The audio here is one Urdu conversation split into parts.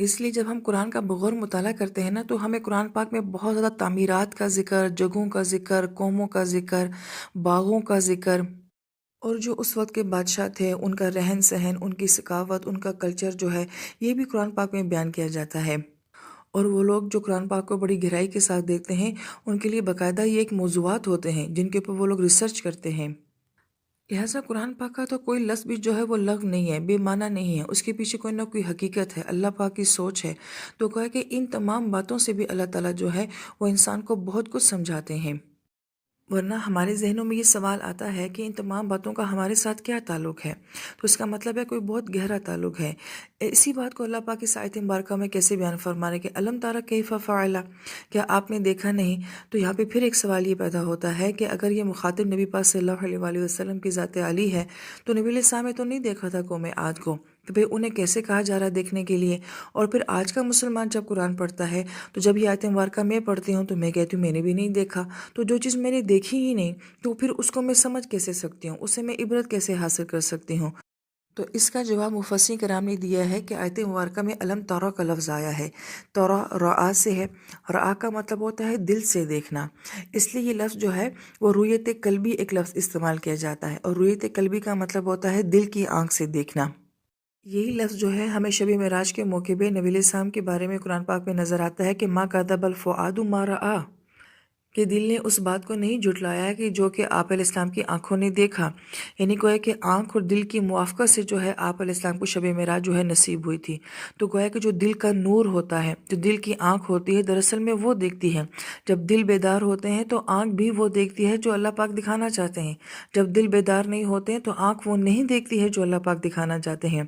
اس لیے جب ہم قرآن کا بغور مطالعہ کرتے ہیں نا تو ہمیں قرآن پاک میں بہت زیادہ تعمیرات کا ذکر، جگہوں کا ذکر، قوموں کا ذکر، باغوں کا ذکر، اور جو اس وقت کے بادشاہ تھے ان کا رہن سہن، ان کی ثقافت، ان کا کلچر جو ہے یہ بھی قرآن پاک میں بیان کیا جاتا ہے۔ اور وہ لوگ جو قرآن پاک کو بڑی گہرائی کے ساتھ دیکھتے ہیں ان کے لیے باقاعدہ یہ ایک موضوعات ہوتے ہیں جن کے اوپر وہ لوگ ریسرچ کرتے ہیں۔ لہٰذا قرآن پاک کا تو کوئی لفظ بھی جو ہے وہ لغو نہیں ہے، بے معنی نہیں ہے، اس کے پیچھے کوئی نہ کوئی حقیقت ہے، اللہ پاک کی سوچ ہے۔ تو کہا کہ ان تمام باتوں سے بھی اللہ تعالیٰ جو ہے وہ انسان کو بہت کچھ سمجھاتے ہیں۔ ورنہ ہمارے ذہنوں میں یہ سوال آتا ہے کہ ان تمام باتوں کا ہمارے ساتھ کیا تعلق ہے؟ تو اس کا مطلب ہے کوئی بہت گہرا تعلق ہے۔ اسی بات کو اللہ پاک اس آیت مبارکہ میں کیسے بیان فرما رہے کہ الم تارا کیف فعل، کیا آپ نے دیکھا نہیں؟ تو یہاں پہ پھر ایک سوال یہ پیدا ہوتا ہے کہ اگر یہ مخاطب نبی پاک صلی اللہ علیہ وآلہ وسلم کی ذات عالی ہے تو نبی علیہ السلام نے تو نہیں دیکھا تھا قوم عاد کو، تو پھر انہیں کیسے کہا جا رہا ہے دیکھنے کے لیے؟ اور پھر آج کا مسلمان جب قرآن پڑھتا ہے تو جب یہ آیت مبارکہ میں پڑھتی ہوں تو میں کہتی ہوں میں نے بھی نہیں دیکھا، تو جو چیز میں نے دیکھی ہی نہیں تو پھر اس کو میں سمجھ کیسے سکتی ہوں، اسے میں عبرت کیسے حاصل کر سکتی ہوں؟ تو اس کا جواب مفسرین کرام نے دیا ہے کہ آیت مبارکہ میں علم تورا کا لفظ آیا ہے، تورا رعا سے ہے، رعا کا مطلب ہوتا ہے دل سے دیکھنا، اس لیے یہ لفظ جو ہے وہ رویت قلبی ایک لفظ استعمال کیا جاتا ہے، اور رویت قلبی کا مطلب ہوتا ہے دل کی آنکھ سے دیکھنا۔ یہی لفظ جو ہے ہمیں شب معراج کے موقع پہ نبی علیہ السلام کے بارے میں قرآن پاک میں نظر آتا ہے کہ ما کذب الفؤاد ما رأى، کہ دل نے اس بات کو نہیں جھٹلایا کہ جو کہ آپ علیہ السلام کی آنکھوں نے دیکھا، یعنی گویا کہ آنکھ اور دل کی موافقت سے جو ہے آپ علیہ السلام کو شب معراج جو ہے نصیب ہوئی تھی۔ تو گویا کہ جو دل کا نور ہوتا ہے، جو دل کی آنکھ ہوتی ہے، دراصل میں وہ دیکھتی ہے۔ جب دل بیدار ہوتے ہیں تو آنکھ بھی وہ دیکھتی ہے جو اللہ پاک دکھانا چاہتے ہیں، جب دل بیدار نہیں ہوتے ہیں تو آنکھ وہ نہیں دیکھتی ہے جو اللہ پاک دکھانا چاہتے ہیں۔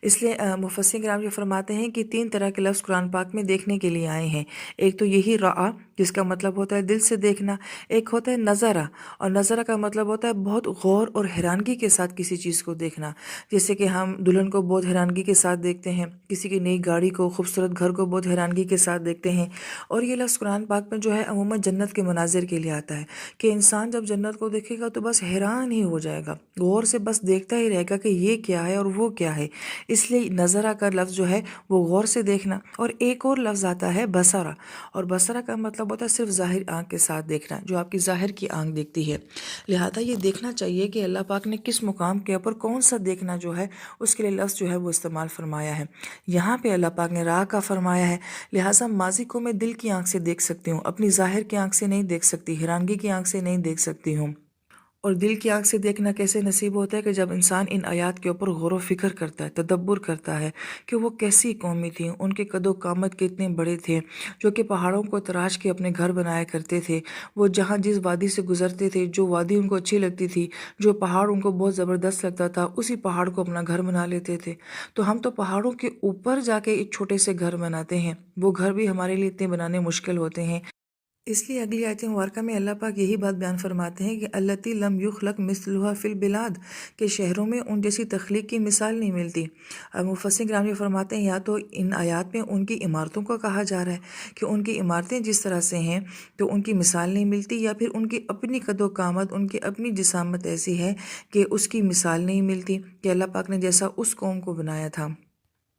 اس لیے مفسرین کرام یہ فرماتے ہیں کہ 3 طرح کے لفظ قرآن پاک میں دیکھنے کے لیے آئے ہیں۔ ایک تو یہی رعا جس کا مطلب ہوتا ہے دل سے دیکھنا، ایک ہوتا ہے نظرہ، اور نظرہ کا مطلب ہوتا ہے بہت غور اور حیرانگی کے ساتھ کسی چیز کو دیکھنا، جیسے کہ ہم دلہن کو بہت حیرانگی کے ساتھ دیکھتے ہیں، کسی کی نئی گاڑی کو، خوبصورت گھر کو بہت حیرانگی کے ساتھ دیکھتے ہیں۔ اور یہ لفظ قرآن پاک میں جو ہے عموماً جنت کے مناظر کے لیے آتا ہے کہ انسان جب جنت کو دیکھے گا تو بس حیران ہی ہو جائے گا، غور سے بس دیکھتا ہی رہے گا کہ یہ کیا ہے اور وہ کیا ہے۔ اس لیے نظرہ کا لفظ جو ہے وہ غور سے دیکھنا، اور ایک اور لفظ آتا ہے بصرہ، اور بصرہ کا مطلب ہوتا ہے صرف ظاہر آنکھ کے ساتھ دیکھنا، جو آپ کی ظاہر کی آنکھ دیکھتی ہے۔ لہذا یہ دیکھنا چاہیے کہ اللہ پاک نے کس مقام کے اوپر کون سا دیکھنا جو ہے اس کے لیے لفظ جو ہے وہ استعمال فرمایا ہے۔ یہاں پہ اللہ پاک نے راہ کا فرمایا ہے، لہٰذا ماضی کو میں دل کی آنکھ سے دیکھ سکتی ہوں، اپنی ظاہر کی آنکھ سے نہیں دیکھ سکتی، حیرانگی کی آنکھ سے نہیں دیکھ سکتی ہوں۔ اور دل کی آنکھ سے دیکھنا کیسے نصیب ہوتا ہے کہ جب انسان ان آیات کے اوپر غور و فکر کرتا ہے، تدبر کرتا ہے کہ وہ کیسی قومی تھیں، ان کے قد و قامت کتنے بڑے تھے، جو کہ پہاڑوں کو تراش کے اپنے گھر بنایا کرتے تھے، وہ جہاں جس وادی سے گزرتے تھے، جو وادی ان کو اچھی لگتی تھی، جو پہاڑ ان کو بہت زبردست لگتا تھا، اسی پہاڑ کو اپنا گھر بنا لیتے تھے۔ تو ہم تو پہاڑوں کے اوپر جا کے ایک چھوٹے سے گھر بناتے ہیں، وہ گھر بھی ہمارے لیے اتنے بنانے مشکل ہوتے ہیں۔ اس لیے اگلی آیت مبارکہ میں اللہ پاک یہی بات بیان فرماتے ہیں کہ التی لم یخلق مثلها فی البلاد، کہ شہروں میں ان جیسی تخلیق کی مثال نہیں ملتی۔ مفسرین کرام یہ فرماتے ہیں یا تو ان آیات میں ان کی عمارتوں کو کہا جا رہا ہے کہ ان کی عمارتیں جس طرح سے ہیں تو ان کی مثال نہیں ملتی، یا پھر ان کی اپنی قد و قامت، ان کی اپنی جسامت ایسی ہے کہ اس کی مثال نہیں ملتی کہ اللہ پاک نے جیسا اس قوم کو بنایا تھا۔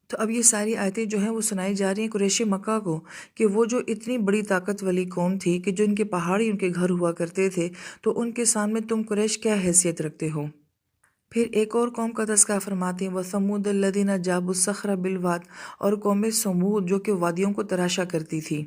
تو اب یہ ساری آیتیں جو ہیں وہ سنائی جا رہی ہیں قریش مکہ کو کہ وہ جو اتنی بڑی طاقت والی قوم تھی کہ جو ان کے پہاڑی ان کے گھر ہوا کرتے تھے، تو ان کے سامنے تم قریش کیا حیثیت رکھتے ہو؟ پھر ایک اور قوم کا تذکرہ فرماتے ہیں وَثَمُودَ الَّذِينَ جَابُوا الصَّخْرَ بِالْوَادِ، اور قوم سمود جو کہ وادیوں کو تراشا کرتی تھی۔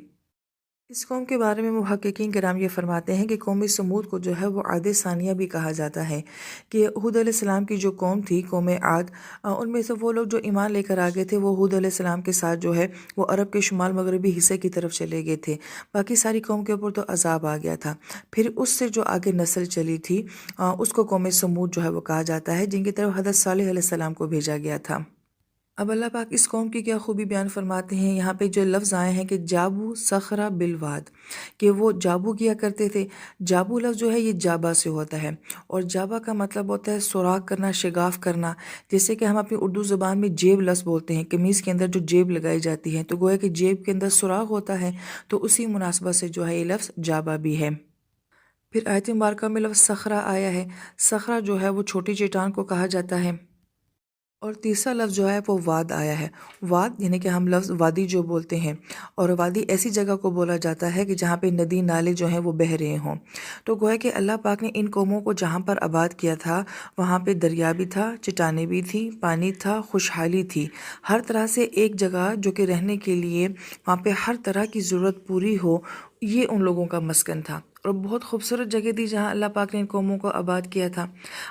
اس قوم کے بارے میں محققین کرام یہ فرماتے ہیں کہ قوم سمود کو جو ہے وہ عاد ثانیہ بھی کہا جاتا ہے، کہ ہود علیہ السلام کی جو قوم تھی، قوم عاد، ان میں سے وہ لوگ جو ایمان لے کر آگے تھے وہ ہود علیہ السلام کے ساتھ جو ہے وہ عرب کے شمال مغربی حصے کی طرف چلے گئے تھے، باقی ساری قوم کے اوپر تو عذاب آ گیا تھا۔ پھر اس سے جو آگے نسل چلی تھی اس کو قوم سمود جو ہے وہ کہا جاتا ہے، جن کی طرف حضرت صالح علیہ السلام کو بھیجا گیا تھا۔ اب اللہ پاک اس قوم کی کیا خوبی بیان فرماتے ہیں، یہاں پہ جو لفظ آئے ہیں کہ جابو صخرہ بالواد، کہ وہ جابو کیا کرتے تھے۔ جابو لفظ جو ہے یہ جابا سے ہوتا ہے، اور جابا کا مطلب ہوتا ہے سوراخ کرنا، شگاف کرنا، جیسے کہ ہم اپنی اردو زبان میں جیب لفظ بولتے ہیں، قمیص کے اندر جو جیب لگائی جاتی ہے، تو گویا کہ جیب کے اندر سوراخ ہوتا ہے، تو اسی مناسبت سے جو ہے یہ لفظ جابا بھی ہے۔ پھر آیت مبارکہ میں لفظ صخرہ آیا ہے، صخرہ جو ہے وہ چھوٹی چٹان کو کہا جاتا ہے۔ اور تیسرا لفظ جو ہے وہ واد آیا ہے۔ واد یعنی کہ ہم لفظ وادی جو بولتے ہیں، اور وادی ایسی جگہ کو بولا جاتا ہے کہ جہاں پہ ندی نالے جو ہیں وہ بہہ رہے ہوں۔ تو گویا کہ اللہ پاک نے ان قوموں کو جہاں پر آباد کیا تھا وہاں پہ دریا بھی تھا، چٹانیں بھی تھیں، پانی تھا، خوشحالی تھی، ہر طرح سے ایک جگہ جو کہ رہنے کے لیے وہاں پہ ہر طرح کی ضرورت پوری ہو، یہ ان لوگوں کا مسکن تھا، اور بہت خوبصورت جگہ تھی جہاں اللہ پاک نے ان قوموں کو آباد کیا تھا۔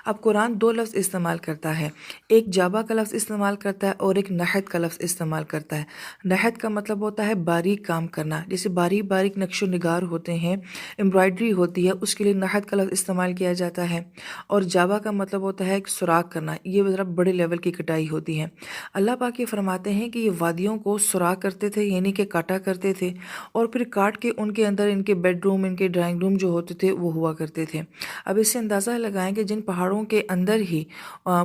اب قرآن دو لفظ استعمال کرتا ہے، ایک جابا کا لفظ استعمال کرتا ہے اور ایک نحت کا لفظ استعمال کرتا ہے۔ نحت کا مطلب ہوتا ہے باریک کام کرنا، جیسے باریک باریک نقش و نگار ہوتے ہیں، امبرائڈری ہوتی ہے، اس کے لیے نحت کا لفظ استعمال کیا جاتا ہے۔ اور جابا کا مطلب ہوتا ہے سوراخ کرنا، یہ ذرا بڑے لیول کی کٹائی ہوتی ہے۔ اللہ پاک یہ فرماتے ہیں کہ یہ وادیوں کو سوراخ کرتے تھے، یعنی کہ کاٹا کرتے تھے، اور پھر کاٹ کے ان کے اندر ان کے بیڈ روم، ان کے ڈرائنگ روم جو ہوتے تھے وہ ہوا کرتے تھے۔ اب اس سے اندازہ لگائیں کہ جن پہاڑوں کے اندر ہی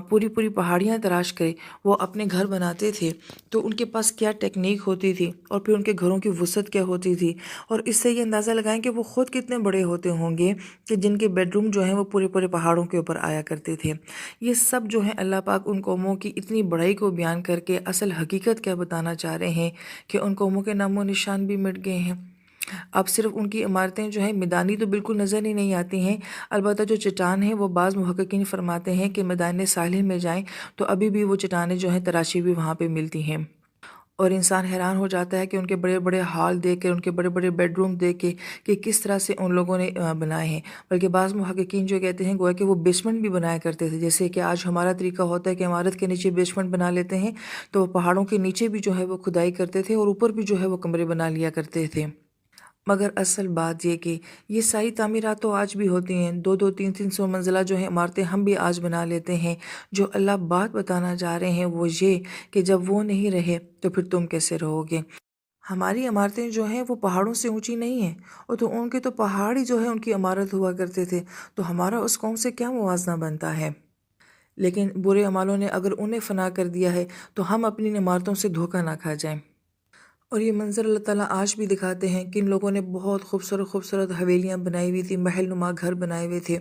پوری پوری پہاڑیاں تراش کرے وہ اپنے گھر بناتے تھے، تو ان کے پاس کیا ٹیکنیک ہوتی تھی، اور پھر ان کے گھروں کی وسعت کیا ہوتی تھی، اور اس سے یہ اندازہ لگائیں کہ وہ خود کتنے بڑے ہوتے ہوں گے کہ جن کے بیڈ روم جو ہیں وہ پورے پورے پہاڑوں کے اوپر آیا کرتے تھے۔ یہ سب جو ہے اللہ پاک ان قوموں کی اتنی بڑائی کو بیان کر کے اصل حقیقت کیا بتانا چاہ رہے ہیں کہ ان قوموں کے نام و نشان بھی مٹ گئے ہیں۔ اب صرف ان کی عمارتیں جو ہیں میدانی تو بالکل نظر ہی نہیں آتی ہیں، البتہ جو چٹان ہیں وہ بعض محققین فرماتے ہیں کہ میدان ساحل میں جائیں تو ابھی بھی وہ چٹانیں جو ہیں تراشی بھی وہاں پہ ملتی ہیں، اور انسان حیران ہو جاتا ہے کہ ان کے بڑے بڑے ہال دیکھ کے، ان کے بڑے بڑے بیڈ روم دیکھ کے کہ کس طرح سے ان لوگوں نے بنائے ہیں۔ بلکہ بعض محققین جو کہتے ہیں گویا کہ وہ بیسمنٹ بھی بنایا کرتے تھے، جیسے کہ آج ہمارا طریقہ ہوتا ہے کہ عمارت کے نیچے بیسمنٹ بنا لیتے ہیں، تو وہ پہاڑوں کے نیچے بھی جو ہے وہ کھدائی کرتے تھے اور اوپر بھی جو ہے وہ کمرے بنا لیا کرتے تھے۔ مگر اصل بات یہ کہ یہ ساری تعمیرات تو آج بھی ہوتی ہیں، دو دو تین تین سو منزلہ جو ہیں عمارتیں ہم بھی آج بنا لیتے ہیں۔ جو اللہ بات بتانا چاہ رہے ہیں وہ یہ کہ جب وہ نہیں رہے تو پھر تم کیسے رہو گے۔ ہماری عمارتیں جو ہیں وہ پہاڑوں سے اونچی نہیں ہیں، اور تو ان کے تو پہاڑ ہی جو ہے ان کی عمارت ہوا کرتے تھے، تو ہمارا اس قوم سے کیا موازنہ بنتا ہے۔ لیکن برے عمالوں نے اگر انہیں فنا کر دیا ہے تو ہم اپنی عمارتوں سے دھوکہ نہ کھا جائیں۔ اور یہ منظر اللہ تعالیٰ آج بھی دکھاتے ہیں کہ ان لوگوں نے بہت خوبصورت خوبصورت حویلیاں بنائی ہوئی تھی، محل نما گھر بنائے ہوئے تھے،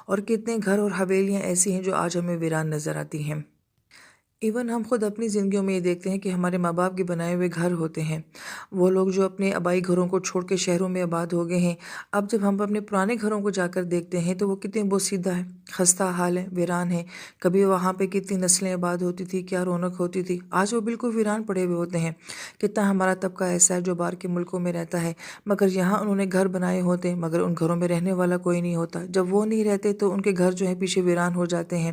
اور کتنے گھر اور حویلیاں ایسی ہیں جو آج ہمیں ویران نظر آتی ہیں۔ ایون ہم خود اپنی زندگیوں میں یہ دیکھتے ہیں کہ ہمارے ماں باپ کے بنائے ہوئے گھر ہوتے ہیں، وہ لوگ جو اپنے آبائی گھروں کو چھوڑ کے شہروں میں آباد ہو گئے ہیں، اب جب ہم اپنے پرانے گھروں کو جا کر دیکھتے ہیں تو وہ کتنے بوسیدہ ہیں، خستہ حال ہیں، ویران ہیں۔ کبھی وہاں پہ کتنی نسلیں آباد ہوتی تھی، کیا رونق ہوتی تھی، آج وہ بالکل ویران پڑے ہوئے ہوتے ہیں۔ کتنا ہمارا طبقہ ایسا ہے جو باہر کے ملکوں میں رہتا ہے، مگر یہاں انہوں نے گھر بنائے ہوتے ہیں، مگر ان گھروں میں رہنے والا کوئی نہیں ہوتا۔ جب وہ نہیں رہتے تو ان کے گھر جو ہے پیچھے ویران ہو جاتے ہیں۔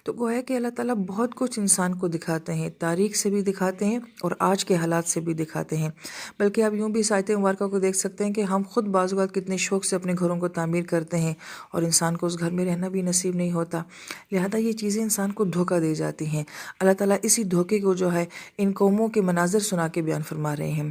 تو گویا کہ اللہ تعالیٰ بہت کچھ انسان کو دکھاتے ہیں، تاریخ سے بھی دکھاتے ہیں اور آج کے حالات سے بھی دکھاتے ہیں۔ بلکہ آپ یوں بھی اس آیت مبارکہ کو دیکھ سکتے ہیں کہ ہم خود بعض اوقات کتنے شوق سے اپنے گھروں کو تعمیر کرتے ہیں اور انسان کو اس گھر میں رہنا بھی نصیب نہیں ہوتا، لہذا یہ چیزیں انسان کو دھوکہ دے جاتی ہیں۔ اللہ تعالیٰ اسی دھوکے کو جو ہے ان قوموں کے مناظر سنا کے بیان فرما رہے ہیں۔